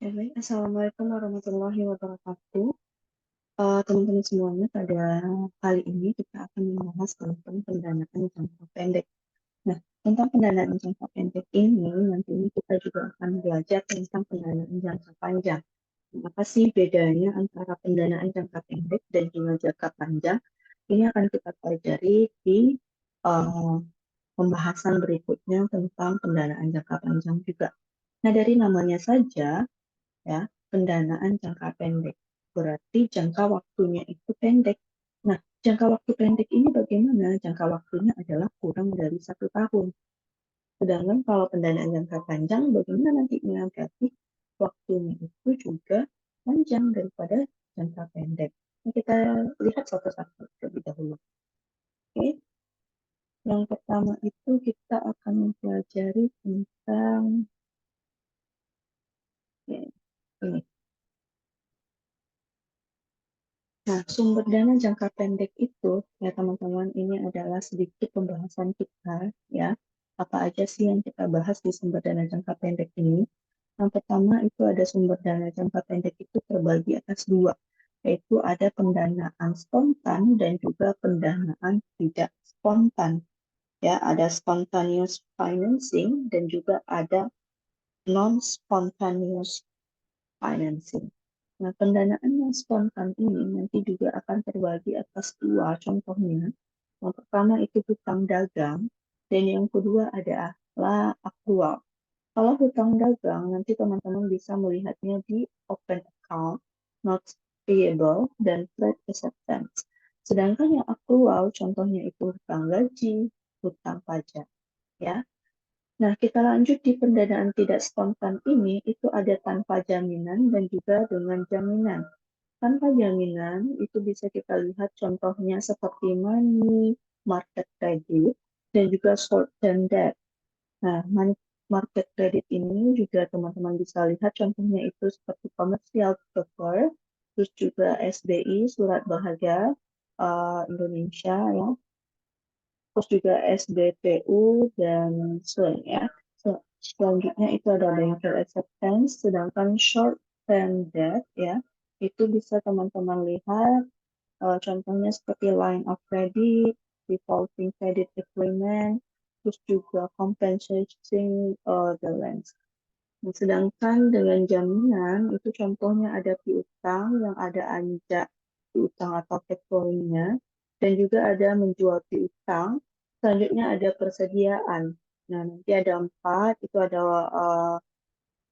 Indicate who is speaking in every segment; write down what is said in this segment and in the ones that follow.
Speaker 1: Baik. Assalamualaikum warahmatullahi wabarakatuh. Teman-teman semuanya, pada kali ini kita akan membahas tentang pendanaan jangka pendek. Nah, tentang pendanaan jangka pendek ini, nanti kita juga akan belajar tentang pendanaan jangka panjang. Apa sih bedanya antara pendanaan jangka pendek dan juga jangka panjang? Ini akan kita pelajari di uh, pembahasan berikutnya tentang pendanaan jangka panjang juga. Nah, dari namanya saja, ya, pendanaan jangka pendek. Berarti jangka waktunya itu pendek. Nah, jangka waktu pendek ini bagaimana? Jangka waktunya adalah kurang dari 1 tahun. Sedangkan kalau pendanaan jangka panjang, bagaimana nantinya? Berarti waktunya itu juga panjang daripada jangka pendek. Nah, kita lihat satu-satu terlebih dahulu. Oke, yang pertama itu kita akan mempelajari tentang ya, ini. Nah, sumber dana jangka pendek itu, ya teman-teman, ini adalah sedikit pembahasan kita, ya. Apa aja sih yang kita bahas di sumber dana jangka pendek ini? Yang pertama itu ada sumber dana jangka pendek itu terbagi atas dua, yaitu ada pendanaan spontan dan juga pendanaan tidak spontan. Ya, ada spontaneous financing dan juga ada non-spontaneous financing. Nah, pendanaan yang spontan ini nanti juga akan terbagi atas dua contohnya. Yang pertama itu hutang dagang, dan yang kedua adalah aktual. Kalau hutang dagang, nanti teman-teman bisa melihatnya di open account, notes payable, dan trade acceptance. Sedangkan yang aktual, contohnya itu hutang gaji, hutang pajak. Ya, nah, kita lanjut di pendanaan tidak spontan ini, itu ada tanpa jaminan dan juga dengan jaminan. Tanpa jaminan, itu bisa kita lihat contohnya seperti money, market credit, dan juga short-term debt. Nah, money market credit ini juga teman-teman bisa lihat contohnya itu seperti commercial paper, terus juga SBI, Surat Berharga Indonesia, ya, terus juga SBPU dan SUN, ya. Selanjutnya itu ada banker acceptance, sedangkan short term debt, ya, itu bisa teman-teman lihat contohnya seperti line of credit, revolving credit agreement, terus juga compensation the loans. Nah, sedangkan dengan jaminan itu contohnya ada piutang yang ada anjak piutang atau factoringnya, dan juga ada menjual piutang. Selanjutnya ada persediaan. Nah, nanti ada 4, itu ada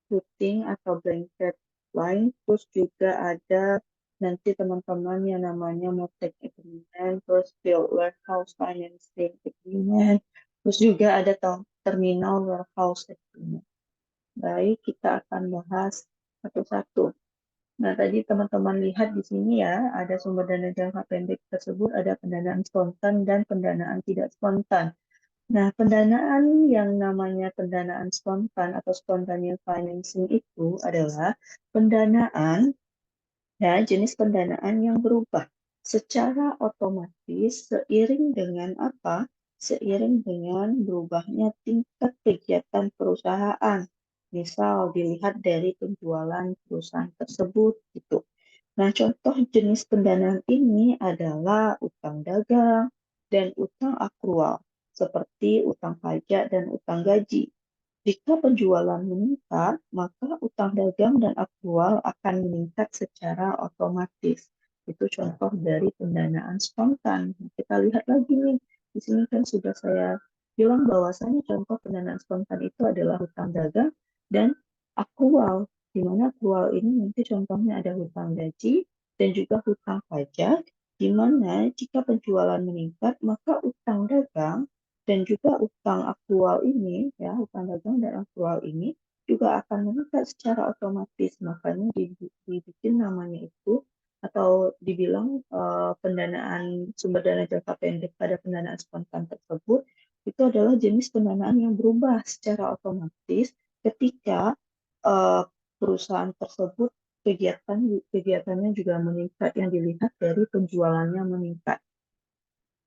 Speaker 1: footing atau blanket line, terus juga ada nanti teman-teman yang namanya mortgage agreement, terus field warehouse financing agreement, terus juga ada terminal warehouse agreement. Baik, kita akan bahas satu-satu. Nah, tadi teman-teman lihat di sini ya, ada sumber dana jangka pendek tersebut, ada pendanaan spontan dan pendanaan tidak spontan. Nah, pendanaan yang namanya pendanaan spontan atau spontaneous financing itu adalah pendanaan, ya, jenis pendanaan yang berubah secara otomatis seiring dengan apa? Seiring dengan berubahnya tingkat kegiatan perusahaan. Misal dilihat dari penjualan perusahaan tersebut gitu. Nah, contoh jenis pendanaan ini adalah utang dagang dan utang akrual, seperti utang pajak dan utang gaji. Jika penjualan meningkat, maka utang dagang dan aktual akan meningkat secara otomatis. Itu contoh dari pendanaan spontan. Kita lihat lagi nih, di sini kan sudah saya bilang bahwasanya contoh pendanaan spontan itu adalah hutang dagang dan aktual. Di mana aktual ini nanti contohnya ada hutang gaji dan juga hutang pajak, di mana jika penjualan meningkat, maka utang dagang dan juga utang aktual ini, ya, utang dagang dan aktual ini juga akan meningkat secara otomatis. Makanya dibikin namanya itu atau dibilang pendanaan sumber dana jangka pendek pada pendanaan spontan tersebut itu adalah jenis pendanaan yang berubah secara otomatis ketika eh, perusahaan tersebut kegiatannya juga meningkat, yang dilihat dari penjualannya meningkat.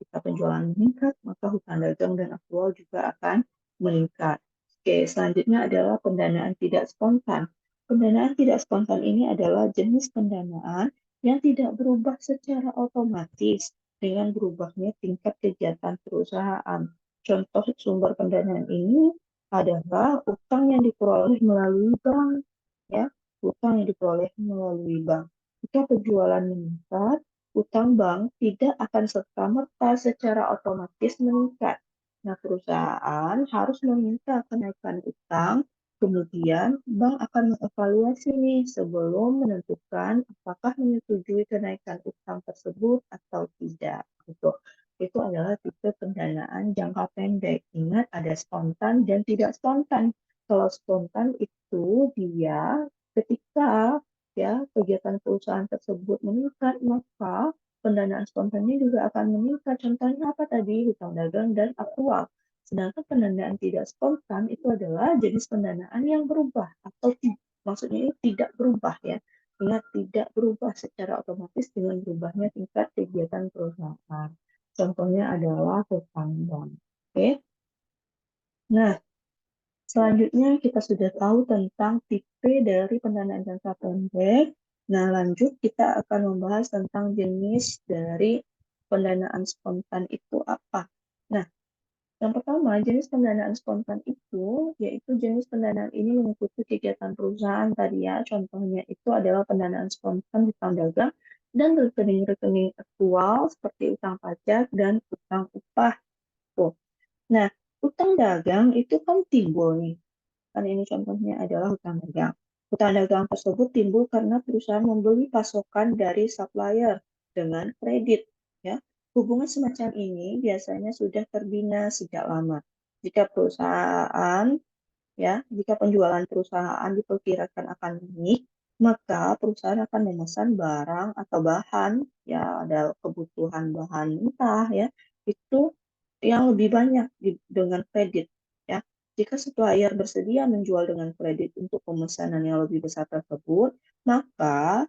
Speaker 1: Jika penjualan meningkat, maka hutang dagang dan aktual juga akan meningkat. Oke, selanjutnya adalah pendanaan tidak spontan. Pendanaan tidak spontan ini adalah jenis pendanaan yang tidak berubah secara otomatis dengan berubahnya tingkat kegiatan perusahaan. Contoh sumber pendanaan ini adalah utang yang diperoleh melalui bank, ya, utang yang diperoleh melalui bank. Jika penjualan meningkat, utang bank tidak akan serta-merta secara otomatis meningkat. Nah, perusahaan harus meminta kenaikan utang. Kemudian, bank akan mengevaluasi nih sebelum menentukan apakah menyetujui kenaikan utang tersebut atau tidak. Gitu. Itu adalah tipe pendanaan jangka pendek. Ingat, ada spontan dan tidak spontan. Kalau spontan itu dia ketika ya kegiatan perusahaan tersebut meningkat, maka pendanaan spontannya juga akan meningkat. Contohnya apa tadi? Hutang dagang dan aktual. Sedangkan pendanaan tidak spontan itu adalah jenis pendanaan yang berubah atau maksudnya ini tidak berubah ya. Ingat tidak berubah secara otomatis dengan berubahnya tingkat kegiatan perusahaan. Contohnya adalah hutang bank. Oke. Nah, selanjutnya kita sudah tahu tentang tipe dari pendanaan jangka pendek. Nah, lanjut kita akan membahas tentang jenis dari pendanaan spontan itu apa. Nah, yang pertama, jenis pendanaan spontan itu, yaitu jenis pendanaan ini mengikuti kegiatan perusahaan tadi ya. Contohnya itu adalah pendanaan spontan utang dagang dan rekening-rekening aktual seperti utang pajak dan utang upah. Tuh. Nah, utang dagang itu kan timbul nih. Kan ini contohnya adalah hutang dagang. Hutang dagang tersebut timbul karena perusahaan membeli pasokan dari supplier dengan kredit. Ya, hubungan semacam ini biasanya sudah terbina sejak lama. Jika perusahaan jika penjualan perusahaan diperkirakan akan naik, maka perusahaan akan memesan barang atau bahan, ya ada kebutuhan bahan mentah ya, itu yang lebih banyak dengan kredit ya. Jika supplier bersedia menjual dengan kredit untuk pemesanan yang lebih besar tersebut, maka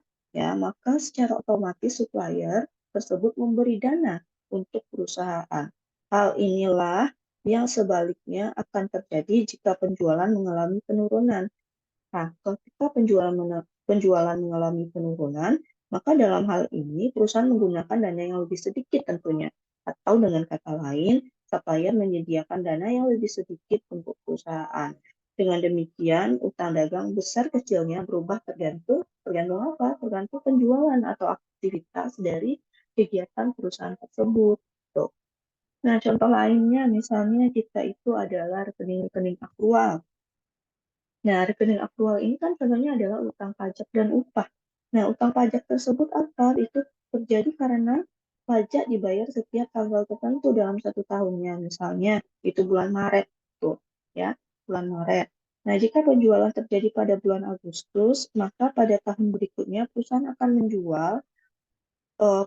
Speaker 1: secara otomatis supplier tersebut memberi dana untuk perusahaan. Hal inilah yang sebaliknya akan terjadi jika penjualan mengalami penurunan. Nah, ketika penjualan mengalami penurunan, maka dalam hal ini perusahaan menggunakan dana yang lebih sedikit tentunya. Atau dengan kata lain, supplier menyediakan dana yang lebih sedikit untuk perusahaan. Dengan demikian, utang dagang besar kecilnya berubah tergantung apa? Tergantung penjualan atau aktivitas dari kegiatan perusahaan tersebut. Tuh. Nah, contoh lainnya misalnya kita itu adalah rekening-rekening aktual. Nah, rekening aktual ini kan contohnya adalah utang pajak dan upah. Nah, utang pajak tersebut apa? Itu terjadi karena pajak dibayar setiap tanggal tertentu dalam satu tahunnya. Misalnya, itu bulan Maret, tuh, ya, bulan Maret. Nah, jika penjualan terjadi pada bulan Agustus, maka pada tahun berikutnya perusahaan akan menjual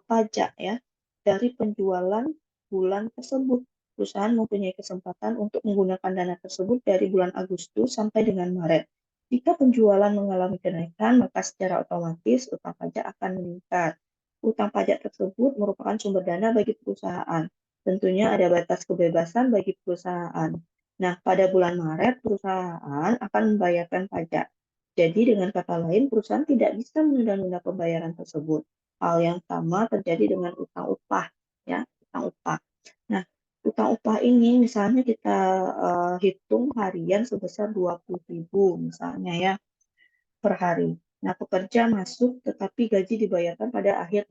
Speaker 1: pajak ya dari penjualan bulan tersebut. Perusahaan mempunyai kesempatan untuk menggunakan dana tersebut dari bulan Agustus sampai dengan Maret. Jika penjualan mengalami kenaikan, maka secara otomatis utang pajak akan meningkat. Utang pajak tersebut merupakan sumber dana bagi perusahaan. Tentunya ada batas kebebasan bagi perusahaan. Nah, pada bulan Maret, perusahaan akan membayarkan pajak. Jadi, dengan kata lain, perusahaan tidak bisa menunda-nunda pembayaran tersebut. Hal yang sama terjadi dengan utang upah, ya, utang upah. Nah, utang upah ini misalnya kita hitung harian sebesar 20.000 misalnya ya per hari. Nah, pekerja masuk tetapi gaji dibayarkan pada akhir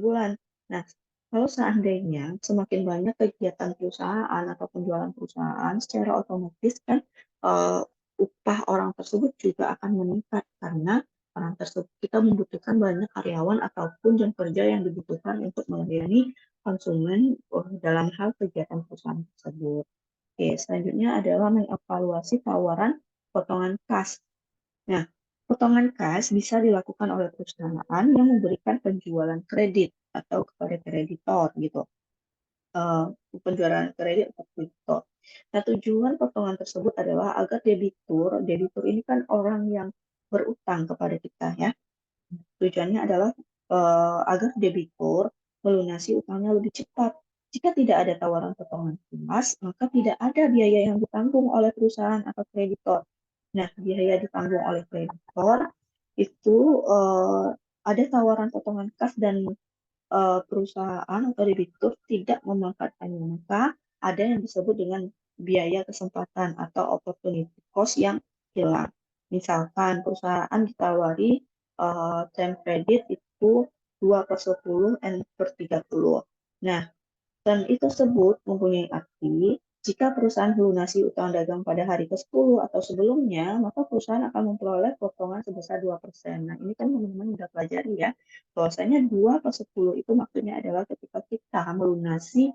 Speaker 1: bulan. Nah, kalau seandainya semakin banyak kegiatan perusahaan atau penjualan perusahaan, secara otomatis kan uh, upah orang tersebut juga akan meningkat karena orang tersebut kita membutuhkan banyak karyawan ataupun jam kerja yang dibutuhkan untuk melayani konsumen dalam hal kegiatan perusahaan tersebut. Oke, selanjutnya adalah mengevaluasi tawaran potongan kas. Nah, potongan kas bisa dilakukan oleh perusahaan yang memberikan penjualan kredit atau kepada kreditor gitu. Eh, Penjualan kredit atau kreditor. Nah, tujuan potongan tersebut adalah agar debitur ini kan orang yang berutang kepada kita ya. Tujuannya adalah agar debitur melunasi utangnya lebih cepat. Jika tidak ada tawaran potongan kas, maka tidak ada biaya yang ditanggung oleh perusahaan atau kreditor. Nah, biaya ditanggung oleh kreditor itu ada tawaran potongan kas dan perusahaan atau debitur tidak memanfaatkannya, maka ada yang disebut dengan biaya kesempatan atau opportunity cost yang hilang. Misalkan perusahaan ditawari term kredit itu 2/10 N per 30. Nah, term itu tersebut mempunyai arti jika perusahaan melunasi utang dagang pada hari ke-10 atau sebelumnya, maka perusahaan akan memperoleh potongan sebesar 2%. Nah, ini kan teman-teman sudah pelajari ya, bahwasanya 2/10 itu maksudnya adalah ketika kita melunasi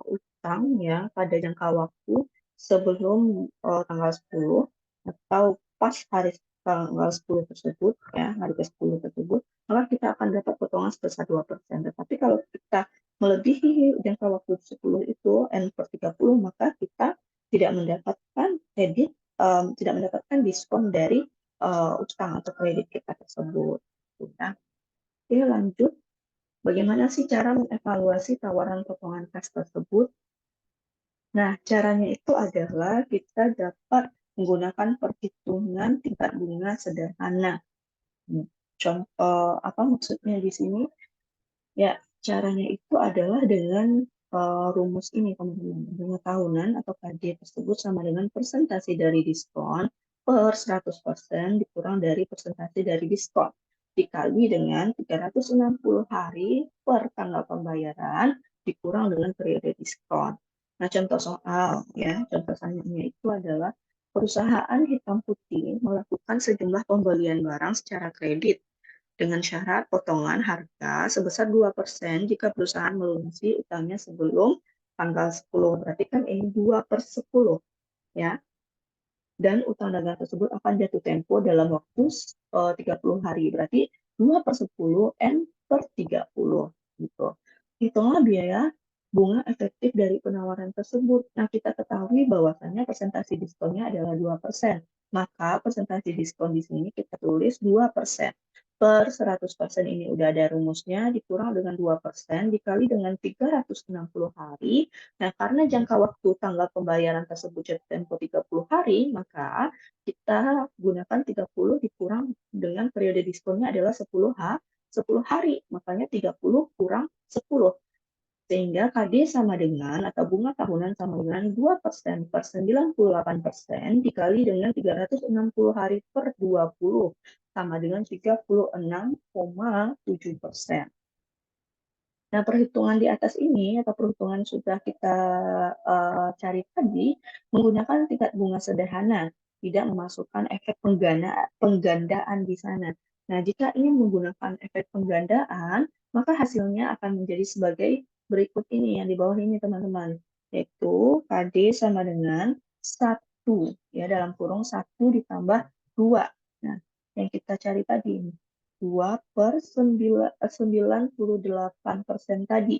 Speaker 1: utang ya pada jangka waktu sebelum tanggal 10 atau pas hari tanggal 10 tersebut, ya, hari ke-10 tersebut, maka kita akan dapat potongan sebesar 2%. Tetapi kalau kita melebihi jangka waktu 10 itu N per 30, maka kita tidak mendapatkan kredit, tidak mendapatkan diskon dari utang atau kredit kita tersebut. Ya. Oke, lanjut. Bagaimana sih cara mengevaluasi tawaran potongan kas tersebut? Nah, caranya itu adalah kita dapat menggunakan perhitungan tingkat bunga sederhana. Contoh apa maksudnya di sini? Ya, caranya itu adalah dengan rumus ini, teman-teman. Bunga tahunan atau KD tersebut sama dengan persentase dari diskon per 100% dikurang dari persentase dari diskon. Dikali dengan 360 hari per tanggal pembayaran dikurang dengan periode diskon. Nah, contoh soal, ya, contoh soalnya itu adalah perusahaan hitam putih melakukan sejumlah pembelian barang secara kredit dengan syarat potongan harga sebesar 2% jika perusahaan melunasi utangnya sebelum tanggal 10. Berarti kan ini 2/10 ya. Dan utang dagang tersebut akan jatuh tempo dalam waktu 30 hari. Berarti 2/10 N per 30 gitu. Hitunglah biaya bunga efektif dari penawaran tersebut. Nah, kita ketahui bahwasannya persentase diskonnya adalah 2%. Maka persentase diskon di sini kita tulis 2% per 100%, ini udah ada rumusnya, dikurang dengan 2% dikali dengan 360 hari. Nah, karena jangka waktu tanggal pembayaran tersebut jatuh tempo 30 hari, maka kita gunakan 30 dikurang dengan periode diskonnya adalah 10 hari. Makanya 30 kurang 10. Sehingga KD sama dengan atau bunga tahunan sama dengan 2% per 98% dikali dengan 360 hari per 20 sama dengan 36,7%. Nah, perhitungan di atas ini atau perhitungan sudah kita cari tadi menggunakan tingkat bunga sederhana, tidak memasukkan efek penggandaan di sana. Nah, jika ingin menggunakan efek penggandaan, maka hasilnya akan menjadi sebagai berikut ini yang di bawah ini, teman-teman, yaitu KD sama dengan 1, ya, dalam kurung 1 ditambah 2. Nah, yang kita cari tadi ini. 2/98% tadi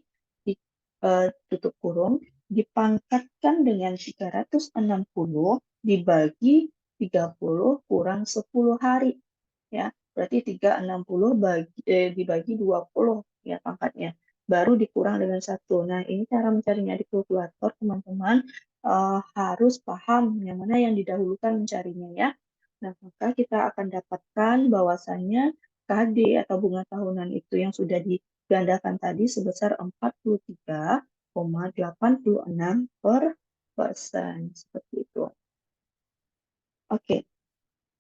Speaker 1: tutup kurung dipangkatkan dengan 360 dibagi 30 kurang 10 hari, ya, berarti 360 dibagi 20 ya pangkatnya, baru dikurang dengan 1. Nah, ini cara mencarinya di kalkulator, teman-teman harus paham yang mana yang didahulukan mencarinya ya. Nah, maka kita akan dapatkan bahwasannya KD atau bunga tahunan itu yang sudah digandakan tadi sebesar 43,86% seperti itu. Oke,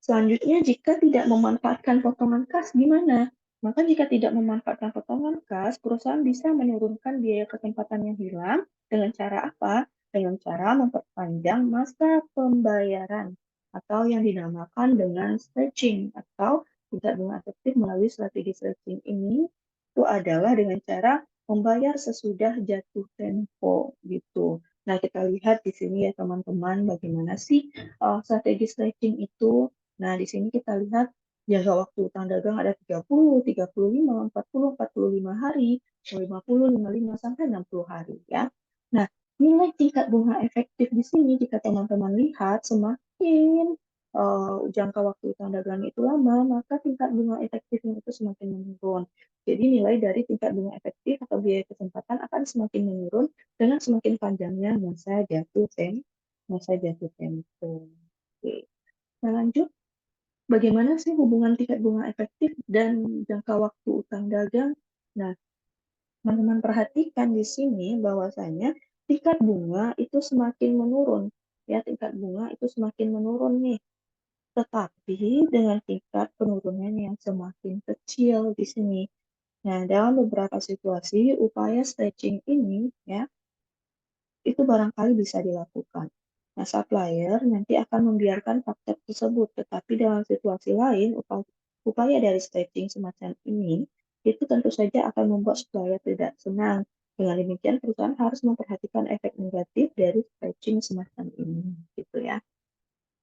Speaker 1: selanjutnya jika tidak memanfaatkan potongan kas gimana? Maka jika tidak memanfaatkan potongan kas, perusahaan bisa menurunkan biaya kesempatan yang hilang dengan cara apa? Dengan cara memperpanjang masa pembayaran atau yang dinamakan dengan stretching atau tingkat bunga efektif melalui strategi stretching ini itu adalah dengan cara membayar sesudah jatuh tempo gitu. Nah, kita lihat di sini ya teman-teman bagaimana sih strategi stretching itu. Nah, di sini kita lihat jangka waktu utang dagang ada 30, 35, 40, 45 hari, 50, 55, sampai 60 hari ya. Nah, nilai tingkat bunga efektif di sini jika teman-teman lihat semakin jangka waktu utang dagang itu lama, maka tingkat bunga efektifnya itu semakin menurun. Jadi nilai dari tingkat bunga efektif atau biaya kesempatan akan semakin menurun dengan semakin panjangnya masa jatuh tempo. Oke. Nah, lanjut, bagaimana sih hubungan tingkat bunga efektif dan jangka waktu utang dagang? Nah, teman-teman perhatikan di sini bahwasanya tingkat bunga itu semakin menurun. Ya, tingkat bunga itu semakin menurun nih. Tetapi dengan tingkat penurunan yang semakin kecil di sini. Nah, dalam beberapa situasi, upaya stretching ini ya itu barangkali bisa dilakukan. Nah, supplier nanti akan membiarkan faktor tersebut, tetapi dalam situasi lain, upaya dari stretching semacam ini itu tentu saja akan membuat supplier tidak senang. Dengan demikian, perusahaan harus memperhatikan efek negatif dari stretching semacam ini, gitu ya.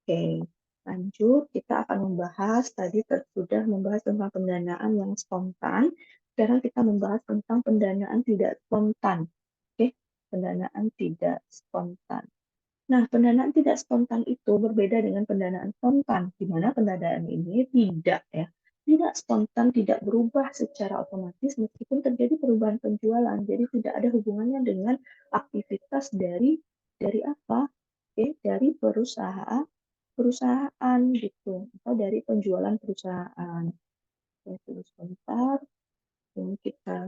Speaker 1: Oke, lanjut kita akan membahas tadi sudah membahas tentang pendanaan yang spontan. Sekarang kita membahas tentang pendanaan tidak spontan. Oke, pendanaan tidak spontan. Nah, pendanaan tidak spontan itu berbeda dengan pendanaan spontan, di mana pendanaan ini tidak spontan, tidak berubah secara otomatis meskipun terjadi perubahan penjualan. Jadi tidak ada hubungannya dengan aktivitas dari apa? Oke, dari perusahaan gitu atau dari penjualan perusahaan. Oke, sebentar, ini kita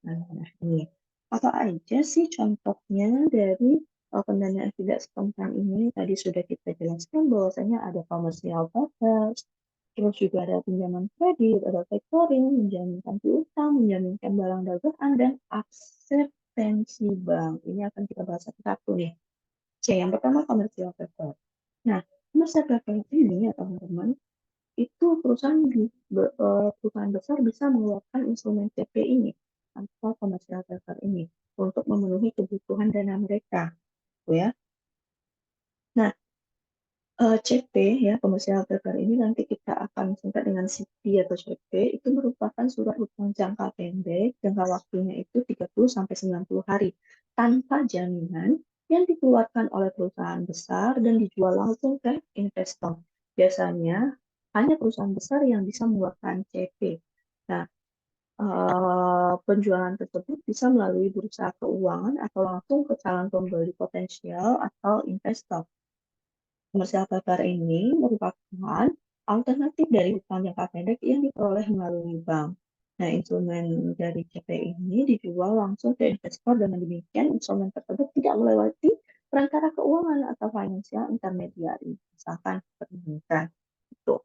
Speaker 1: nah, ini apa aja sih contohnya dari pendanaan tidak spontan ini? Tadi sudah kita jelaskan bahwasanya ada commercial papers, terus juga ada pinjaman kredit, ada factoring, menjaminkan piutang, menjaminkan barang dagangan, dan akseptansi bank. Ini akan kita bahas satu-satu nih. C, yang pertama commercial paper. Nah, commercial paper ini ya teman-teman, itu perusahaan besar bisa mengeluarkan instrumen CP ini atau commercial paper ini untuk memenuhi kebutuhan dana mereka, gitu ya. Nah, CP ya commercial paper ini nanti kita akan singkat dengan CP atau CP itu merupakan surat utang jangka pendek, jangka waktunya itu 30 sampai 90 hari tanpa jaminan yang dikeluarkan oleh perusahaan besar dan dijual langsung ke investor. Biasanya hanya perusahaan besar yang bisa mengeluarkan CP. Nah, penjualan tersebut bisa melalui bursa keuangan atau langsung ke calon pembeli potensial atau investor. Komersial paper ini merupakan alternatif dari utang jangka pendek yang diperoleh melalui bank. Nah, instrumen dari CP ini dijual langsung ke investor dengan demikian instrumen tersebut tidak melewati perantara keuangan atau finansial intermediary, misalkan perbankan. Itu.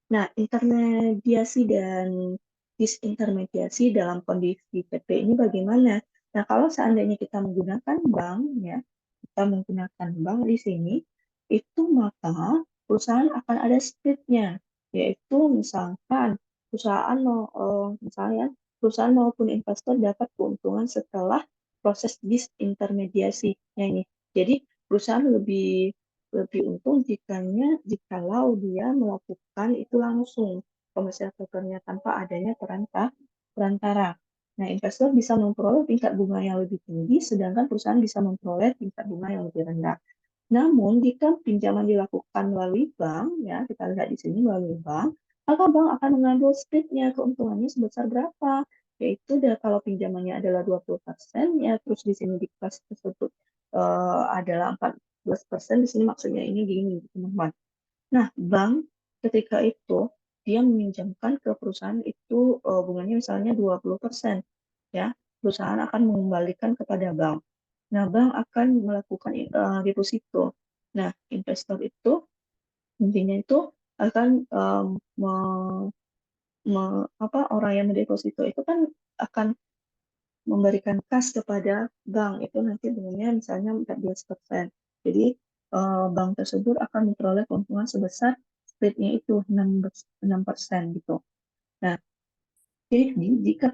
Speaker 1: Nah, intermediasi dan disintermediasi dalam kondisi CP ini bagaimana? Nah, kalau seandainya kita menggunakan bank, ya, kita menggunakan bank di sini, itu maka perusahaan akan ada split-nya, yaitu misalkan misalnya perusahaan maupun investor dapat keuntungan setelah proses disintermediasi. Nah, ini. Jadi perusahaan lebih lebih untung jikalau dia melakukan itu langsung komersial papernya tanpa adanya perantara. Nah, investor bisa memperoleh tingkat bunga yang lebih tinggi, sedangkan perusahaan bisa memperoleh tingkat bunga yang lebih rendah. Namun, jika pinjaman dilakukan melalui bank, ya kita lihat di sini melalui bank, maka bank akan mengambil splitnya, keuntungannya sebesar berapa? Yaitu kalau pinjamannya adalah 20%, ya terus di sini di kelas tersebut adalah 14%, di sini maksudnya ini gini, teman-teman. Nah, bank ketika itu dia meminjamkan ke perusahaan itu bunganya misalnya 20%, ya. Perusahaan akan mengembalikan kepada bank. Nah, bank akan melakukan deposito. Nah, investor itu intinya itu akan orang yang mendeposito itu kan akan memberikan kas kepada bank itu nanti bunganya misalnya 14%. Jadi bank tersebut akan memperoleh keuntungan sebesar splitnya itu 6% gitu. Nah, jadi jika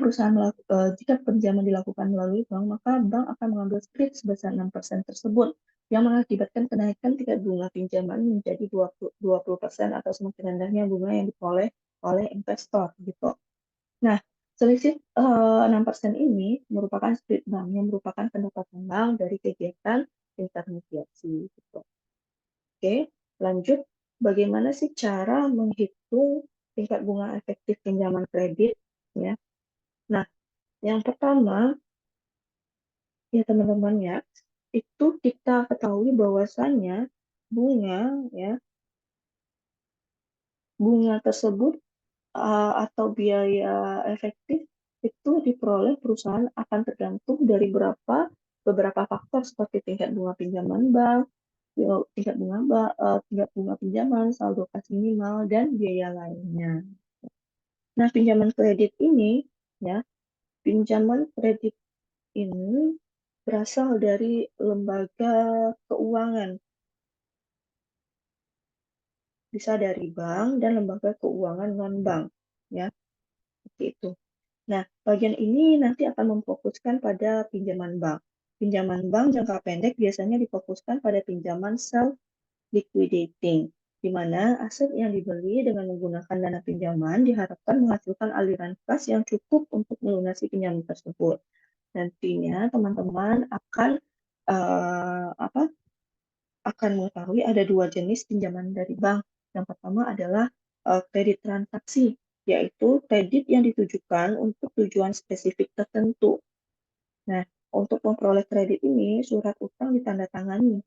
Speaker 1: pinjaman dilakukan melalui bank, maka bank akan mengambil split sebesar 6% tersebut yang mengakibatkan kenaikan tingkat bunga pinjaman menjadi 20% atau semakin rendahnya bunga yang diperoleh oleh investor gitu. Nah, selisih 6% ini merupakan split bank yang merupakan pendapatan bank dari kegiatan intermediasi gitu. Oke, lanjut. Bagaimana sih cara menghitung tingkat bunga efektif pinjaman kredit? Ya. Nah, yang pertama, ya teman-teman ya, itu kita ketahui bahwasannya bunga ya bunga tersebut atau biaya efektif itu diperoleh perusahaan akan tergantung dari beberapa faktor seperti tingkat bunga pinjaman bank, tingkat bunga pinjaman, saldo kas minimal, dan biaya lainnya. Nah, ya, pinjaman kredit ini berasal dari lembaga keuangan, bisa dari bank dan lembaga keuangan non-bank, ya, seperti itu. Nah, bagian ini nanti akan memfokuskan pada pinjaman bank. Pinjaman bank jangka pendek biasanya difokuskan pada pinjaman self-liquidating, di mana aset yang dibeli dengan menggunakan dana pinjaman diharapkan menghasilkan aliran kas yang cukup untuk melunasi pinjaman tersebut. Nantinya teman-teman apa akan mengetahui ada dua jenis pinjaman dari bank. Yang pertama adalah kredit transaksi, yaitu kredit yang ditujukan untuk tujuan spesifik tertentu. Nah, untuk memperoleh kredit ini, surat utang ditandatangani.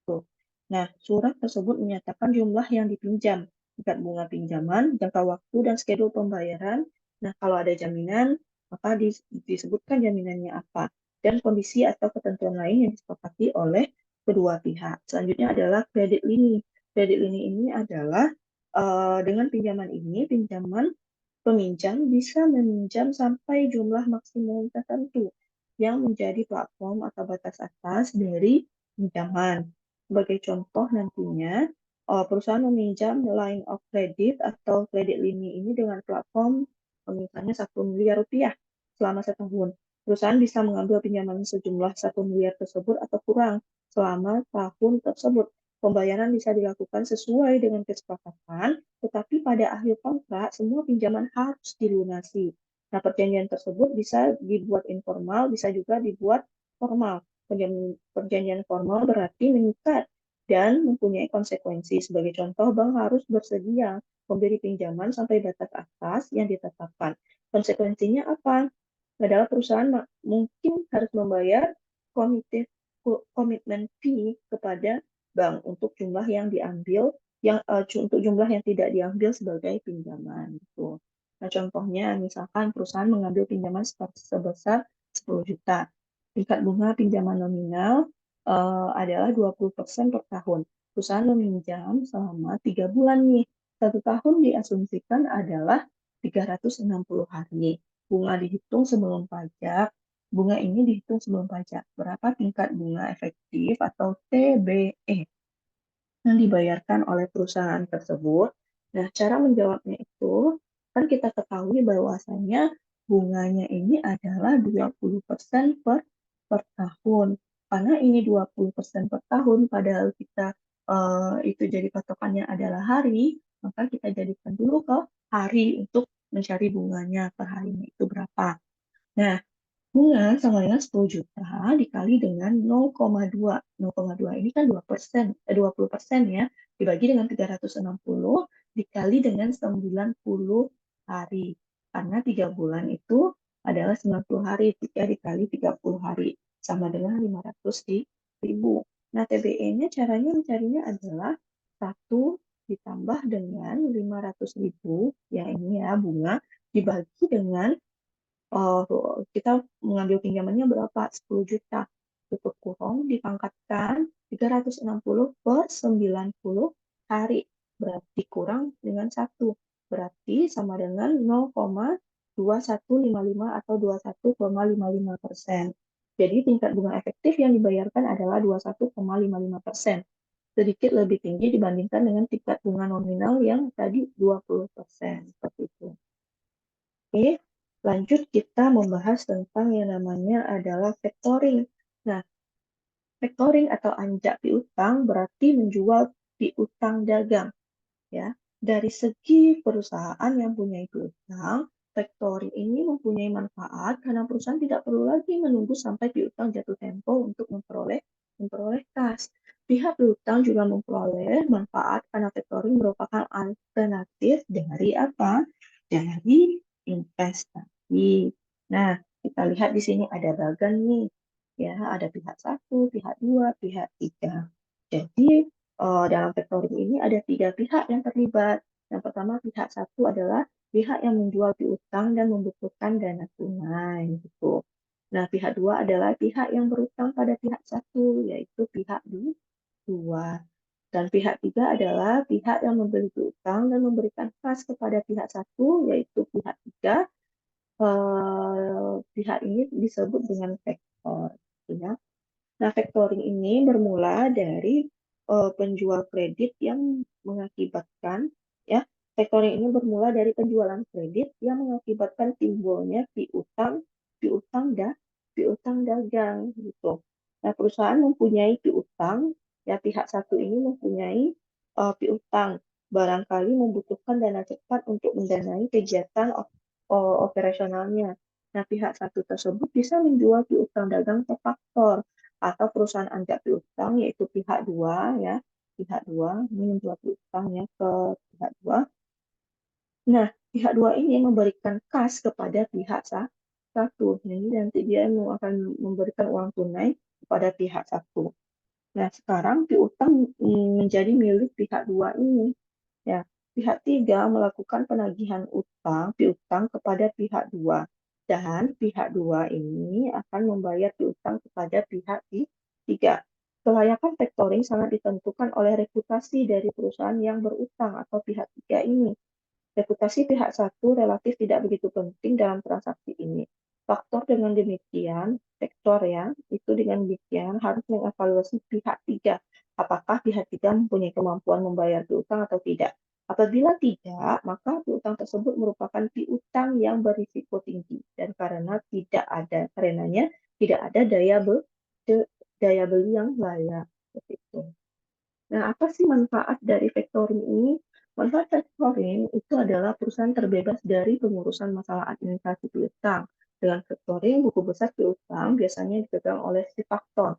Speaker 1: Tuh. Nah, surat tersebut menyatakan jumlah yang dipinjam, tingkat bunga pinjaman, jangka waktu, dan schedule pembayaran. Nah, kalau ada jaminan, maka disebutkan jaminannya apa, dan kondisi atau ketentuan lain yang disepakati oleh kedua pihak. Selanjutnya adalah kredit lini. Kredit lini ini adalah dengan pinjaman ini, peminjam bisa meminjam sampai jumlah maksimum tertentu yang menjadi platform atau batas atas dari pinjaman. Sebagai contoh nantinya, perusahaan meminjam line of credit atau kredit lini ini dengan platform misalnya 1 miliar rupiah selama setahun. Perusahaan bisa mengambil pinjaman sejumlah 1 miliar tersebut atau kurang selama tahun tersebut. Pembayaran bisa dilakukan sesuai dengan kesepakatan, tetapi pada akhir kontrak semua pinjaman harus dilunasi. Nah, perjanjian tersebut bisa dibuat informal, bisa juga dibuat formal. Perjanjian formal berarti mengikat dan mempunyai konsekuensi. Sebagai contoh, bank harus bersedia memberi pinjaman sampai batas atas yang ditetapkan. Konsekuensinya apa? Adalah perusahaan mungkin harus membayar komitmen fee kepada bank untuk jumlah yang diambil untuk jumlah yang tidak diambil sebagai pinjaman gitu. Nah, contohnya misalkan perusahaan mengambil pinjaman sebesar 10 juta. Tingkat bunga pinjaman nominal adalah 20% per tahun. Perusahaan meminjam selama 3 bulan nih. 1 tahun diasumsikan adalah 360 hari. Bunga dihitung sebelum pajak. Bunga ini dihitung sebelum pajak. Berapa tingkat bunga efektif atau TBE yang dibayarkan oleh perusahaan tersebut? Nah, cara menjawabnya itu, kan kita ketahui bahwasanya bunganya ini adalah 20% per tahun. Karena ini 20% per tahun, padahal kita itu jadi patokannya adalah hari, maka kita jadikan dulu ke hari untuk mencari bunganya per harinya itu berapa. Nah, bunga sama dengan 10 juta dikali dengan 0,2. 0,2 ini kan 20% ya. Dibagi dengan 360 dikali dengan 90 hari. Karena 3 bulan itu adalah 90 hari. 3 dikali 30 hari. Sama dengan 500.000. Nah, TBE-nya caranya mencarinya adalah 1 ditambah dengan 500.000, yang ini ya bunga, dibagi dengan kita mengambil pinjamannya berapa? 10 juta. Tutup kurung, dipangkatkan 360 per 90 hari. Berarti kurang dengan 1. Berarti sama dengan 0,2155 atau 21,55%. Jadi tingkat bunga efektif yang dibayarkan adalah 21,55%. Sedikit lebih tinggi dibandingkan dengan tingkat bunga nominal yang tadi 20%. Seperti itu. Oke, lanjut kita membahas tentang yang namanya adalah factoring. Nah, factoring atau anjak piutang berarti menjual piutang dagang. Ya, dari segi perusahaan yang punya piutang, factoring ini mempunyai manfaat karena perusahaan tidak perlu lagi menunggu sampai piutang jatuh tempo untuk memperoleh kas. Pihak piutang juga memperoleh manfaat karena factoring merupakan alternatif dari apa? Dari investasi. Nah, kita lihat di sini ada bagan nih. Ya, ada pihak 1, pihak 2, pihak 3. Jadi, dalam factoring ini ada 3 pihak yang terlibat. Yang pertama, pihak satu adalah pihak yang menjual piutang dan membutuhkan dana tunai, gitu. Nah, pihak dua adalah pihak yang berutang pada pihak satu, yaitu pihak dua. Dan pihak tiga adalah pihak yang membeli piutang dan memberikan kas kepada pihak satu, yaitu pihak tiga. Pihak ini disebut dengan vektor. Ya. Nah, factoring ini bermula dari penjual kredit yang mengakibatkan, ya, factoring ini bermula dari penjualan kredit yang mengakibatkan timbulnya piutang dagang gitu. Nah, perusahaan mempunyai piutang, ya pihak satu ini mempunyai piutang, barangkali membutuhkan dana cepat untuk mendanai kegiatan operasionalnya. Nah, pihak satu tersebut bisa menjual piutang dagang ke faktor atau perusahaan anggap piutang, yaitu pihak dua, ya, pihak dua ini menjual piutangnya ke pihak dua. Nah, pihak dua ini memberikan kas kepada pihak satu. Jadi nanti dia akan memberikan uang tunai kepada pihak satu. Nah, sekarang piutang menjadi milik pihak dua ini. Ya, pihak tiga melakukan penagihan piutang kepada pihak dua. Dan pihak dua ini akan membayar piutang kepada pihak tiga. Kelayakan factoring sangat ditentukan oleh reputasi dari perusahaan yang berutang atau pihak tiga ini. Reputasi pihak satu relatif tidak begitu penting dalam transaksi ini. Faktor dengan demikian, sektor ya, itu dengan demikian harus mengevaluasi pihak tiga. Apakah pihak tiga mempunyai kemampuan membayar piutang atau tidak? Apabila tidak, maka piutang tersebut merupakan piutang yang berisiko tinggi dan karenanya tidak ada daya beli yang layak. Seperti itu. Nah, apa sih manfaat dari factoring ini? Manfaat factoring itu adalah perusahaan terbebas dari pengurusan masalah administrasi piutang. Dengan factoring, buku besar piutang biasanya dipegang oleh si faktor.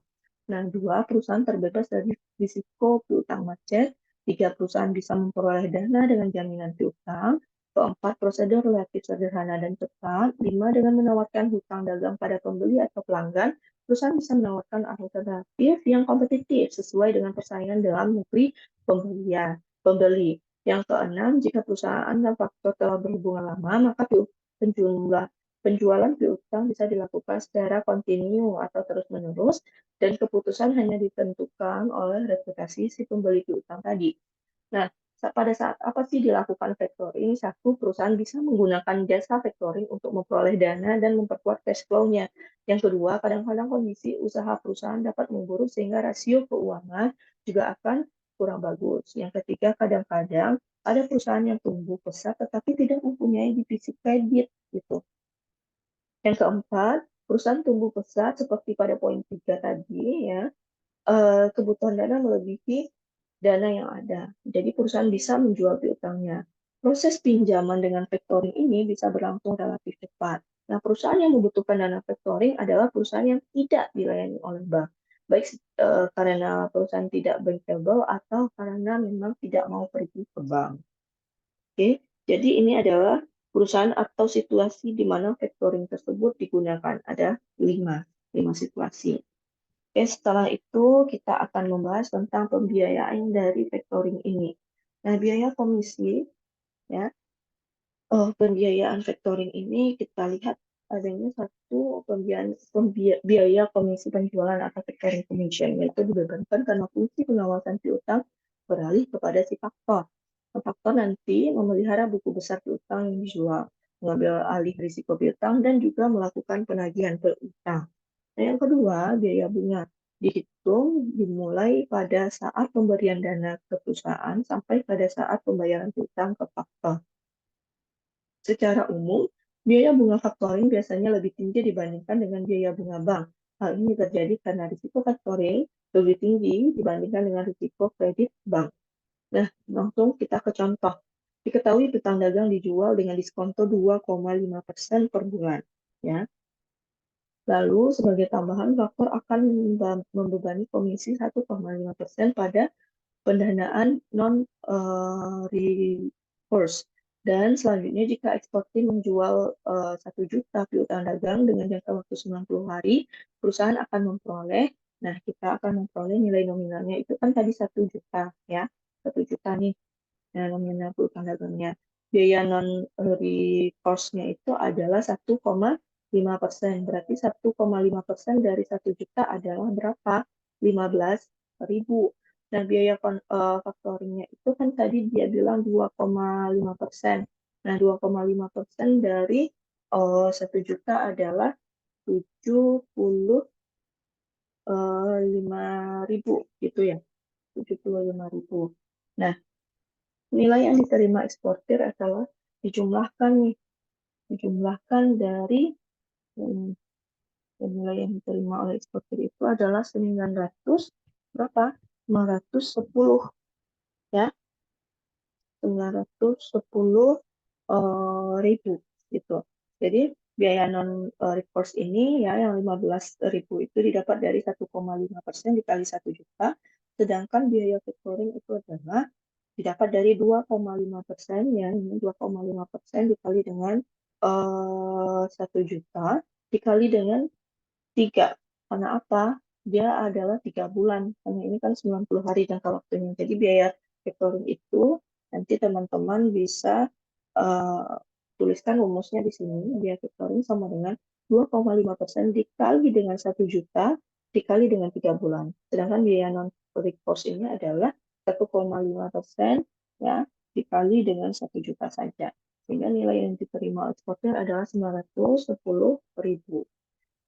Speaker 1: Nah, dua, perusahaan terbebas dari risiko piutang macet. Tiga, perusahaan bisa memperoleh dana dengan jaminan piutang. Keempat, prosedur relatif sederhana dan cepat. Lima, dengan menawarkan hutang dagang pada pembeli atau pelanggan, perusahaan bisa menawarkan alternatif yang kompetitif sesuai dengan persaingan dalam negeri pembeli. Yang keenam, jika perusahaan dan faktor telah berhubungan lama, maka penjualan piutang bisa dilakukan secara kontinu atau terus-menerus, dan keputusan hanya ditentukan oleh reputasi si pembeli piutang tadi. Nah, pada saat apa sih dilakukan factoring? Satu, perusahaan bisa menggunakan jasa factoring untuk memperoleh dana dan memperkuat cash flow-nya. Yang kedua, kadang-kadang kondisi usaha perusahaan dapat memburuk sehingga rasio keuangan juga akan kurang bagus. Yang ketiga, kadang-kadang ada perusahaan yang tumbuh pesat tetapi tidak mempunyai divisi kredit gitu. Yang keempat, perusahaan tumbuh pesat seperti pada poin 3 tadi, ya, kebutuhan dana melebihi dana yang ada. Jadi perusahaan bisa menjual piutangnya. Proses pinjaman dengan factoring ini bisa berlangsung relatif cepat. Nah, perusahaan yang membutuhkan dana factoring adalah perusahaan yang tidak dilayani oleh bank. Baik karena perusahaan tidak bankable atau karena memang tidak mau pergi ke bank. Oke, jadi ini adalah perusahaan atau situasi di mana factoring tersebut digunakan. Ada lima situasi. Oke, setelah itu kita akan membahas tentang pembiayaan dari factoring ini. Nah, biaya komisi, ya, pembiayaan factoring ini kita lihat adanya satu biaya komisi penjualan atau factoring commission, yaitu dibebankan karena fungsi pengawasan piutang beralih kepada si faktor. Faktor nanti memelihara buku besar piutang yang dijual, mengambil alih risiko piutang, dan juga melakukan penagihan piutang. Nah, yang kedua, biaya bunga dihitung dimulai pada saat pemberian dana ke perusahaan sampai pada saat pembayaran piutang ke faktor. Secara umum, biaya bunga factoring biasanya lebih tinggi dibandingkan dengan biaya bunga bank. Hal ini terjadi karena risiko factoring lebih tinggi dibandingkan dengan risiko kredit bank. Nah, langsung kita ke contoh. Diketahui piutang dagang dijual dengan diskonto 2,5% per bulan. Ya. Lalu, sebagai tambahan, faktor akan membebani komisi 1,5% pada pendanaan non-recourse. Dan selanjutnya, jika eksportir menjual 1 juta piutang dagang dengan jangka waktu 90 hari, perusahaan akan memperoleh, kita akan memperoleh nilai nominalnya itu kan tadi 1 juta, ya, 1 juta nih. Nah, nominal piutang dagangnya. Biaya non recourse-nya itu adalah 1,5%. Berarti 1,5% dari 1 juta adalah berapa? 15.000. Nah, biaya factoringnya itu kan tadi dia bilang 2,5%. Nah, 2,5% dari 1 juta adalah 75.000 gitu ya. 75.000. Nah, nilai yang diterima eksportir adalah dijumlahkan nih, dijumlahkan dari hmm, nilai yang diterima oleh eksportir itu adalah 900 berapa? 910 ya, 910 ribu gitu. Jadi biaya non recourse ini ya yang 15.000 itu didapat dari 1,5% dikali 1 juta, sedangkan biaya factoring itu adalah didapat dari 2,5% ya, ini 2,5% dikali dengan 1 juta dikali dengan 3. Karena apa? Dia adalah 3 bulan. Karena ini kan 90 hari jangka waktunya. Jadi biaya factoring itu nanti teman-teman bisa eh, tuliskan rumusnya di sini. Biaya factoring sama dengan 2,5% dikali dengan 1 juta dikali dengan 3 bulan. Sedangkan biaya non recourse ini adalah 1,5% ya dikali dengan 1 juta saja. Sehingga nilai yang diterima eksportir adalah 910.000.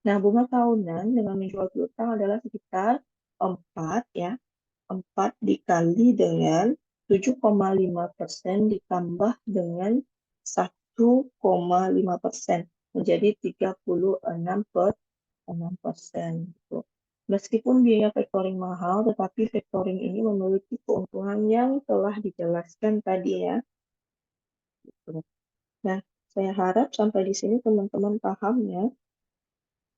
Speaker 1: Nah, bunga tahunan dengan menjual piutang adalah sekitar 4 ya. 4 dikali dengan 7,5% ditambah dengan 1,5% menjadi 36,6%. Gitu. Meskipun biaya factoring mahal, tetapi factoring ini memiliki keuntungan yang telah dijelaskan tadi ya. Gitu. Nah, saya harap sampai di sini teman-teman paham ya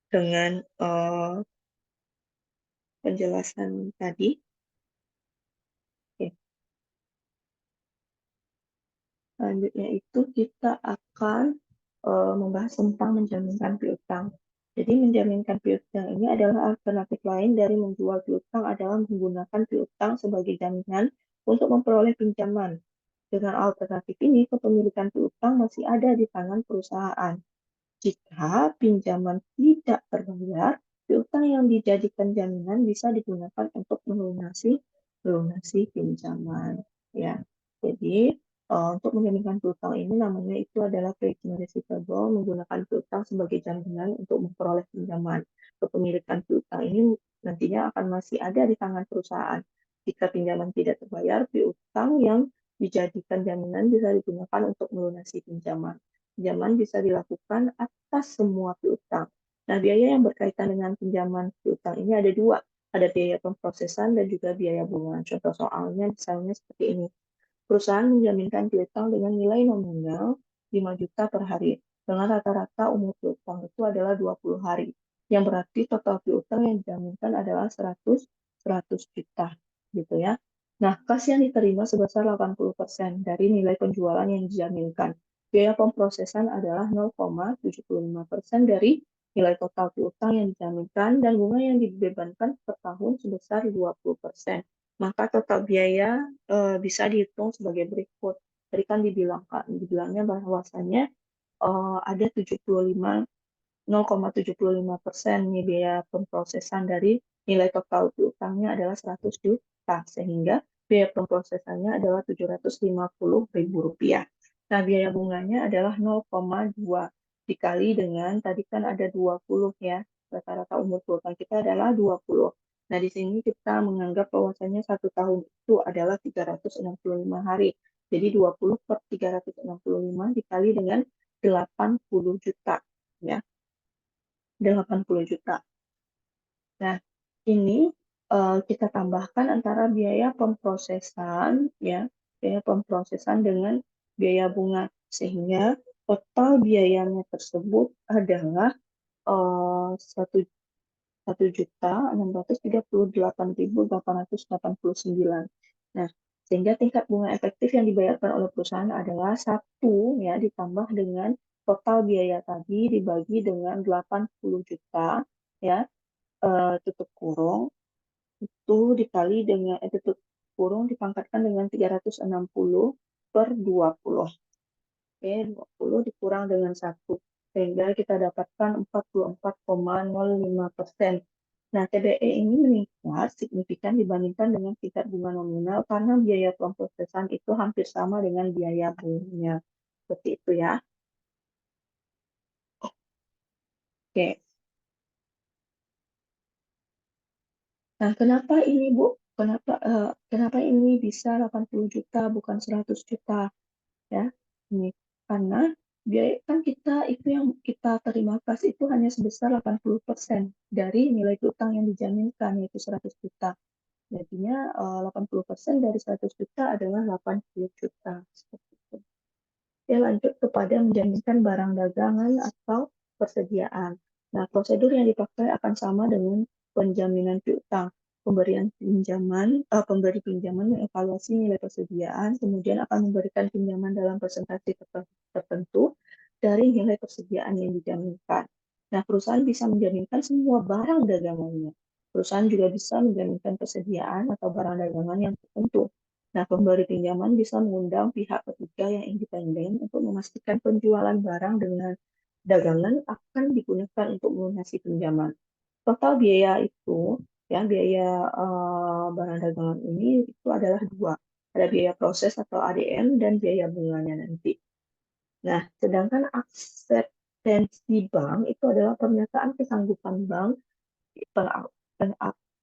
Speaker 1: dengan penjelasan tadi. Oke. Selanjutnya itu kita akan membahas tentang menjaminkan piutang. Jadi menjaminkan piutang ini adalah alternatif lain dari menjual piutang adalah menggunakan piutang sebagai jaminan untuk memperoleh pinjaman. Dengan alternatif ini, kepemilikan piutang masih ada di tangan perusahaan. Jika pinjaman tidak terbayar, piutang yang dijadikan jaminan bisa digunakan untuk melunasi pinjaman. Ya, jadi untuk menjaminkan piutang ini namanya itu adalah pledging receivable, menggunakan piutang sebagai jaminan untuk memperoleh pinjaman. Kepemilikan piutang ini nantinya akan masih ada di tangan perusahaan. Jika pinjaman tidak terbayar, piutang yang dijadikan jaminan bisa digunakan untuk melunasi pinjaman. Pinjaman bisa dilakukan atas semua piutang. Nah, biaya yang berkaitan dengan pinjaman piutang ini ada dua. Ada biaya pemrosesan dan juga biaya bunga. Contoh soalnya misalnya seperti ini. Perusahaan menjaminkan piutang dengan nilai nominal 5 juta per hari. Dengan rata-rata umur piutang itu adalah 20 hari. Yang berarti total piutang yang dijaminkan adalah 100 juta. Gitu ya. Nah, kas yang diterima sebesar 80% dari nilai penjualan yang dijaminkan. Biaya pemrosesan adalah 0,75% dari nilai total piutang yang dijaminkan dan bunga yang dibebankan per tahun sebesar 20%. Maka total biaya bisa dihitung sebagai berikut. Tadi kan dibilangnya bahwasanya ada 0,75% nih biaya pemrosesan dari nilai total piutangnya adalah 100 juta, sehingga biaya pemrosesannya adalah 750.000 rupiah. Nah, biaya bunganya adalah 0,2 dikali dengan tadi kan ada 20 ya, rata-rata umur piutang kita adalah 20. Nah, di sini kita menganggap bahwasanya 1 tahun itu adalah 365 hari. Jadi 20 per 365 dikali dengan 80 juta. Ya, 80 juta. Nah, ini kita tambahkan antara biaya pemrosesan ya, biaya pemrosesan dengan biaya bunga sehingga total biayanya tersebut adalah satu 1.638.889. Nah, sehingga tingkat bunga efektif yang dibayarkan oleh perusahaan adalah 1 ya ditambah dengan total biaya tadi dibagi dengan 80 juta ya tutup kurung itu dikali dengan tutup kurung dipangkatkan dengan 360 per 20. Oke, 20 dikurang dengan 1. Sehingga kita dapatkan 44,05%. Nah, TBE ini meningkat signifikan dibandingkan dengan tingkat bunga nominal karena biaya pemrosesan itu hampir sama dengan biaya bunganya. Seperti itu ya. Oke. Nah, kenapa ini, Bu? Kenapa ini bisa 80 juta bukan 100 juta ya? Ini karena biaya kan kita itu yang kita terima kas itu hanya sebesar 80% dari nilai utang yang dijaminkan yaitu 100 juta. Jadinya 80% dari 100 juta adalah 80 juta. Seperti itu. Ya, lanjut kepada menjaminkan barang dagangan atau persediaan. Nah, prosedur yang dipakai akan sama dengan penjaminan piutang. Pemberi pinjaman mengevaluasi nilai persediaan, kemudian akan memberikan pinjaman dalam persentase tertentu dari nilai persediaan yang dijaminkan. Nah, perusahaan bisa menjaminkan semua barang dagangannya. Perusahaan juga bisa menjaminkan persediaan atau barang dagangan yang tertentu. Nah, pemberi pinjaman bisa mengundang pihak ketiga yang independen untuk memastikan penjualan barang dengan dagangan akan digunakan untuk melunasi pinjaman. Total biaya itu, ya biaya barang dagangan ini itu adalah dua. Ada biaya proses atau ADM dan biaya bunganya nanti. Nah, sedangkan akseptansi bank itu adalah pernyataan kesanggupan bank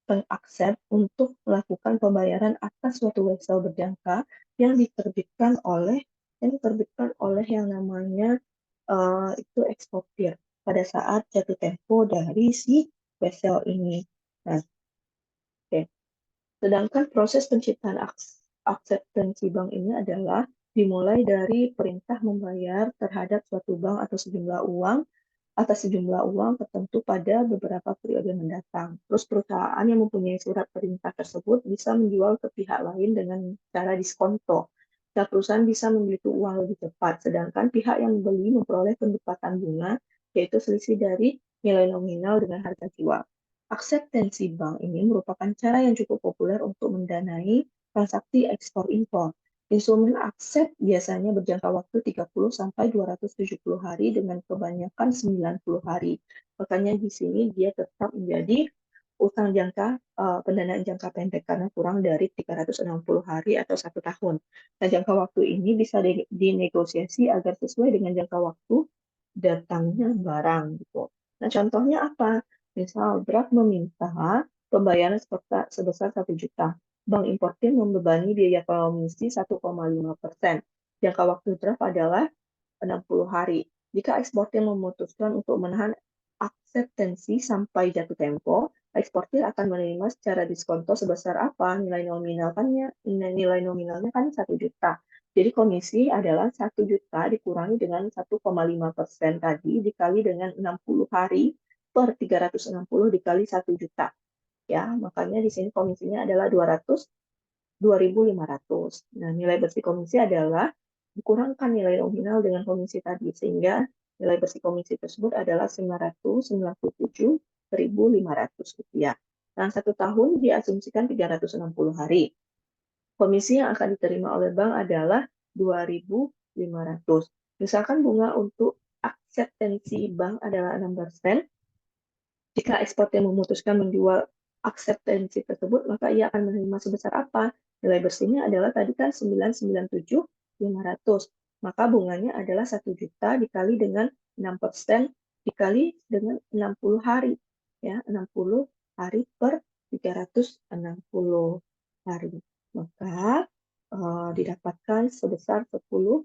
Speaker 1: pengakses untuk melakukan pembayaran atas suatu wesel berjangka yang diterbitkan oleh yang namanya itu eksportir pada saat jatuh tempo dari si wesel ini. Nah, oke. Sedangkan proses penciptaan akseptansi bank ini adalah dimulai dari perintah membayar terhadap suatu bank atau sejumlah uang atas sejumlah uang tertentu pada beberapa periode mendatang. Terus perusahaan yang mempunyai surat perintah tersebut bisa menjual ke pihak lain dengan cara diskonto. Nah, perusahaan bisa membeli itu uang lebih cepat, sedangkan pihak yang membeli memperoleh pendapatan bunga, yaitu selisih dari nilai nominal dengan harga jual. Akseptansi bank ini merupakan cara yang cukup populer untuk mendanai transaksi ekspor-impor. Instrumen akses biasanya berjangka waktu 30 sampai 270 hari dengan kebanyakan 90 hari. Makanya di sini dia tetap menjadi utang pendanaan jangka pendek karena kurang dari 360 hari atau 1 tahun. Nah, jangka waktu ini bisa dinegosiasi agar sesuai dengan jangka waktu datangnya barang gitu. Nah, contohnya apa? Misal draft meminta pembayaran sebesar 1 juta. Bank importir membebani biaya komisi 1,5%. Jangka waktu draft adalah 60 hari. Jika eksportir memutuskan untuk menahan akseptansi sampai jatuh tempo, eksportir akan menerima secara diskonto sebesar apa? Nilai nominalnya kan 1 juta. Jadi komisi adalah 1 juta dikurangi dengan 1,5% tadi dikali dengan 60 hari per 360 dikali 1 juta. Ya, makanya di sini komisinya adalah 2.500. Nah, nilai bersih komisi adalah dikurangkan nilai nominal dengan komisi tadi, sehingga nilai bersih komisi tersebut adalah 997.500 rupiah. Nah, 1 tahun diasumsikan 360 hari. Komisi yang akan diterima oleh bank adalah 2.500. Misalkan bunga untuk akseptansi bank adalah 6%, jika eksportir memutuskan menjual akseptansi tersebut, maka ia akan menerima sebesar apa? Nilai bersihnya adalah tadi kan 997.500. Maka bunganya adalah 1 juta dikali dengan 6% dikali dengan 60 hari. Ya, 60 hari per 360 hari. Maka didapatkan sebesar 10.000.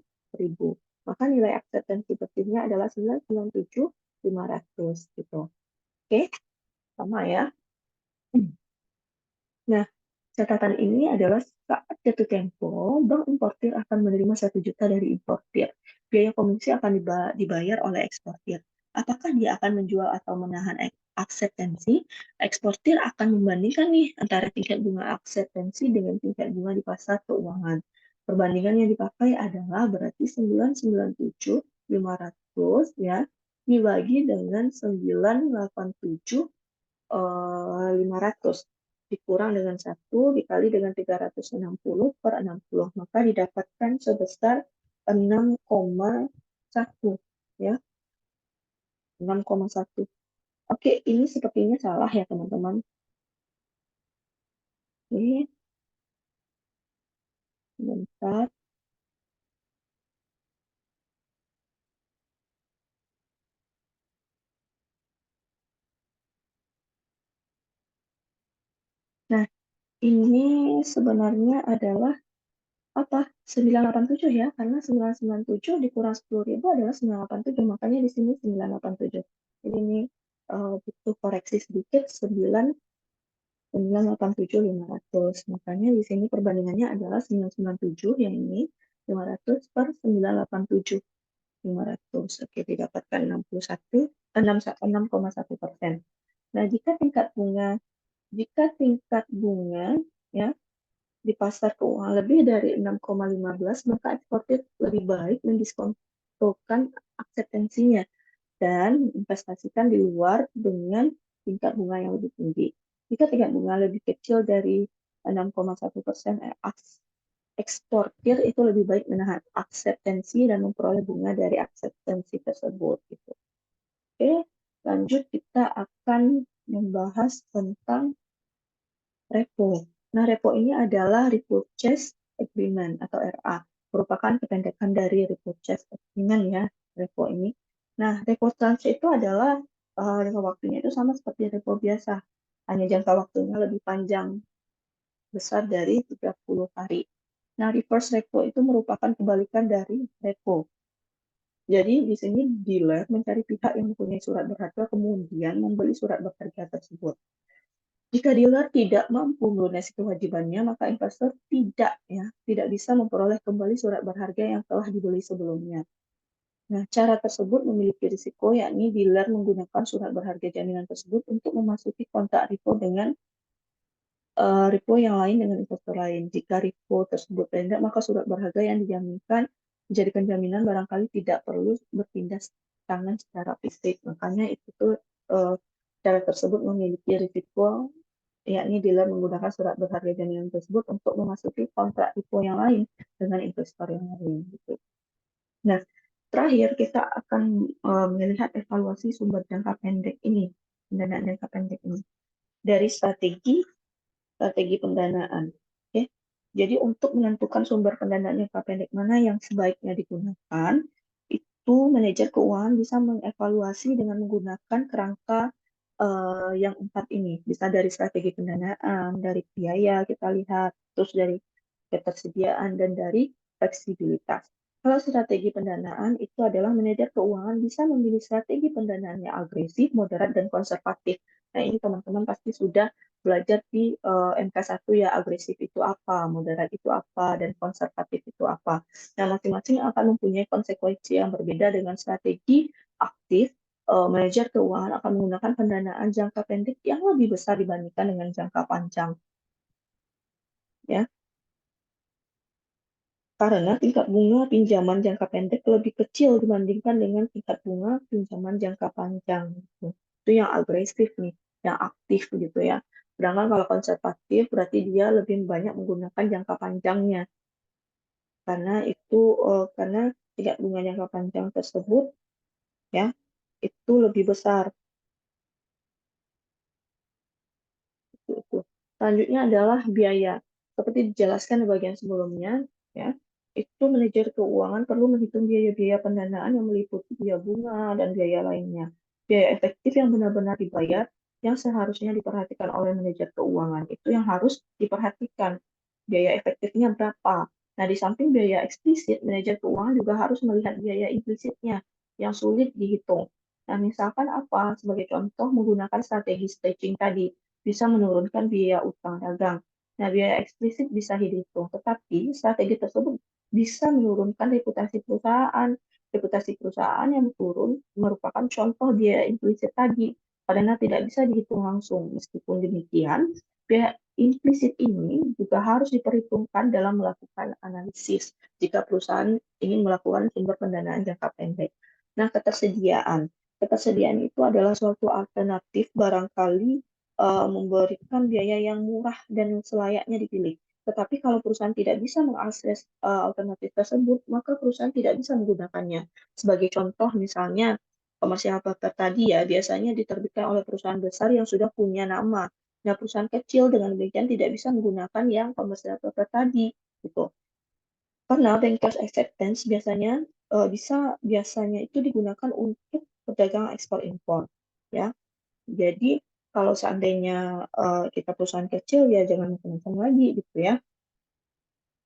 Speaker 1: Maka nilai akseptansi bersihnya adalah 997.500 gitu. Oke, sama ya. Nah, catatan ini adalah saat jatuh tempo, bank importir akan menerima 1 juta dari importir. Biaya komisi akan dibayar oleh eksportir. Apakah dia akan menjual atau menahan akseptansi? Eksportir akan membandingkan nih antara tingkat bunga akseptansi dengan tingkat bunga di pasar keuangan. Perbandingan yang dipakai adalah berarti 997.500 ya dibagi dengan 987 500. dikurang dengan 1 dikali dengan 360 per 60, maka didapatkan sebesar 6,1 ya, 6,1. Oke, ini sepertinya salah ya teman-teman. Oke, bentar. Nah, ini sebenarnya adalah apa? 987 ya, karena 997 dikurang 10.000 adalah 987, makanya di sini 987. Jadi ini butuh koreksi sedikit, 987.500. Makanya di sini perbandingannya adalah 997 yang ini 500 per 987.500. Oke, didapatkan 6,1%. Nah, jika tingkat bunga ya di pasar keuangan lebih dari 6,15, maka eksportir lebih baik mendiskontokan akseptansinya dan investasikan di luar dengan tingkat bunga yang lebih tinggi. Jika tingkat bunga lebih kecil dari 6,1%, eksportir itu lebih baik menahan akseptansi dan memperoleh bunga dari akseptansi tersebut. Gitu. Oke, lanjut kita akan membahas tentang repo. Nah, repo ini adalah repurchase agreement atau RA, merupakan kependekan dari repurchase agreement ya, repo ini. Nah, repo tranche itu adalah jangka waktunya itu sama seperti repo biasa, hanya jangka waktunya lebih panjang, besar dari 30 hari. Nah, reverse repo itu merupakan kebalikan dari repo. Jadi, di sini dealer mencari pihak yang mempunyai surat berharga kemudian membeli surat berharga tersebut. Jika dealer tidak mampu melunasi kewajibannya, maka investor tidak bisa memperoleh kembali surat berharga yang telah dibeli sebelumnya. Nah, cara tersebut memiliki risiko, yakni dealer menggunakan surat berharga jaminan tersebut untuk memasuki kontrak repo dengan repo yang lain dengan investor lain. Jika repo tersebut pendek, maka surat berharga yang dijaminkan menjadikan jaminan barangkali tidak perlu berpindah tangan secara fisik. Makanya itu tuh cara tersebut memiliki risiko, yakni dealer menggunakan surat berharga jaminan tersebut untuk memasuki kontrak repo yang lain dengan investor yang lain. Gitu. Nah, terakhir kita akan melihat evaluasi sumber jangka pendek ini, pendanaan jangka pendek ini dari strategi pendanaan. Oke. Jadi untuk menentukan sumber pendanaan jangka pendek mana yang sebaiknya digunakan, itu manajer keuangan bisa mengevaluasi dengan menggunakan kerangka yang 4 ini. Bisa dari strategi pendanaan, dari biaya kita lihat, terus dari ketersediaan, dan dari fleksibilitas. Kalau strategi pendanaan itu adalah manajer keuangan bisa memilih strategi pendanaan yang agresif, moderat, dan konservatif. Nah, ini teman-teman pasti sudah belajar di MK1 ya, agresif itu apa, moderat itu apa, dan konservatif itu apa. Nah, masing-masing akan mempunyai konsekuensi yang berbeda. Dengan strategi aktif, manajer keuangan akan menggunakan pendanaan jangka pendek yang lebih besar dibandingkan dengan jangka panjang. Ya, karena tingkat bunga pinjaman jangka pendek lebih kecil dibandingkan dengan tingkat bunga pinjaman jangka panjang. Gitu. Itu yang agresif nih, yang aktif gitu ya. Sedangkan kalau konservatif berarti dia lebih banyak menggunakan jangka panjangnya. Karena tingkat bunga jangka panjang tersebut ya itu lebih besar. Itu. Selanjutnya adalah biaya. Seperti dijelaskan di bagian sebelumnya, ya, itu manajer keuangan perlu menghitung biaya-biaya pendanaan yang meliputi biaya bunga dan biaya lainnya. Biaya efektif yang benar-benar dibayar yang seharusnya diperhatikan oleh manajer keuangan itu yang harus diperhatikan. Biaya efektifnya berapa? Nah, di samping biaya eksplisit, manajer keuangan juga harus melihat biaya implisitnya yang sulit dihitung. Nah, misalkan apa? Sebagai contoh, menggunakan strategi stretching tadi bisa menurunkan biaya utang dagang. Nah, biaya eksplisit bisa dihitung, tetapi strategi tersebut bisa menurunkan reputasi perusahaan. Reputasi perusahaan yang turun merupakan contoh biaya implisit tadi, karena tidak bisa dihitung langsung. Meskipun demikian, biaya implisit ini juga harus diperhitungkan dalam melakukan analisis jika perusahaan ingin melakukan sumber pendanaan jangka pendek. Nah, ketersediaan. Ketersediaan itu adalah suatu alternatif barangkali memberikan biaya yang murah dan selayaknya dipilih. Tetapi kalau perusahaan tidak bisa mengakses alternatif tersebut, maka perusahaan tidak bisa menggunakannya. Sebagai contoh, misalnya komersial paper tadi ya, biasanya diterbitkan oleh perusahaan besar yang sudah punya nama. Nah, perusahaan kecil dengan demikian tidak bisa menggunakan yang komersial paper tadi, gitu. Karena bankers acceptance biasanya itu digunakan untuk perdagangan ekspor impor, ya. Jadi kalau seandainya kita perusahaan kecil ya jangan macam-macam lagi gitu ya.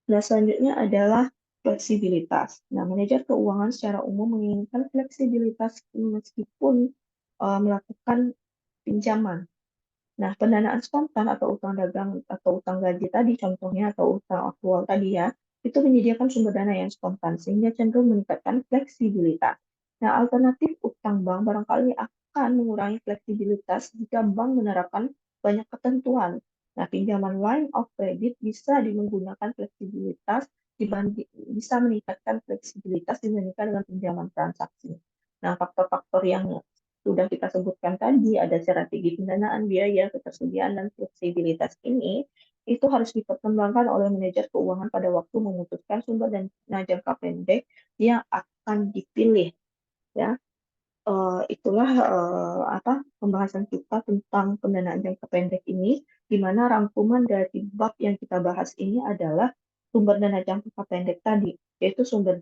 Speaker 1: Nah, selanjutnya adalah fleksibilitas. Nah, manajer keuangan secara umum menginginkan fleksibilitas meskipun melakukan pinjaman. Nah, pendanaan spontan atau utang dagang atau utang gaji tadi contohnya atau utang aktual tadi ya, itu menyediakan sumber dana yang spontan sehingga cenderung meningkatkan fleksibilitas. Nah, alternatif utang bank barangkali akan mengurangi fleksibilitas jika bank menerapkan banyak ketentuan. Nah, pinjaman line of credit bisa menggunakan fleksibilitas bisa meningkatkan fleksibilitas dibandingkan dengan pinjaman transaksi. Nah, faktor-faktor yang sudah kita sebutkan tadi, ada strategi pendanaan, biaya, ketersediaan, dan fleksibilitas ini, itu harus dipertimbangkan oleh manajer keuangan pada waktu memutuskan sumber dana jangka pendek yang akan dipilih. Ya, itulah pembahasan kita tentang pendanaan jangka pendek ini, di mana rangkuman dari bab yang kita bahas ini adalah sumber dana jangka pendek tadi, yaitu sumber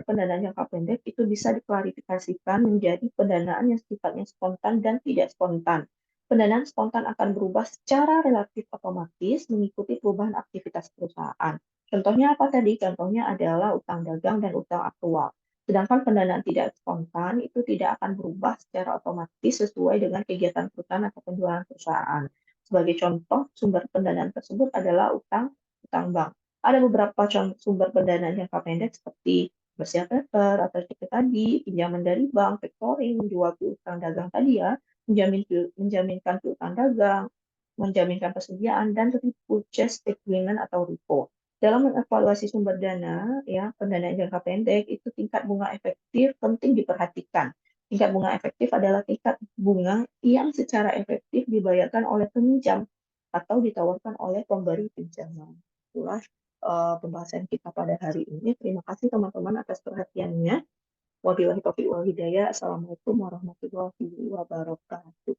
Speaker 1: pendanaan jangka pendek itu bisa diklarifikasikan menjadi pendanaan yang sifatnya spontan dan tidak spontan. Pendanaan spontan akan berubah secara relatif otomatis mengikuti perubahan aktivitas perusahaan. Contohnya apa tadi? Contohnya adalah utang dagang dan utang aktual. Sedangkan pendanaan tidak spontan itu tidak akan berubah secara otomatis sesuai dengan kegiatan perusahaan atau penjualan perusahaan. Sebagai contoh, sumber pendanaan tersebut adalah utang bank. Ada beberapa sumber pendanaan jangka pendek seperti bersiap paper atau seperti tadi, pinjaman dari bank, factoring, menjual piutang dagang tadi ya, menjaminkan piutang dagang, menjaminkan persediaan, dan repurchase agreement atau repo. Dalam mengevaluasi sumber dana, ya, pendanaan jangka pendek, itu tingkat bunga efektif penting diperhatikan. Tingkat bunga efektif adalah tingkat bunga yang secara efektif dibayarkan oleh peminjam atau ditawarkan oleh pemberi pinjaman. Itulah pembahasan kita pada hari ini. Terima kasih teman-teman atas perhatiannya. Wabillahi taufiq wal hidayah. Assalamualaikum warahmatullahi wabarakatuh.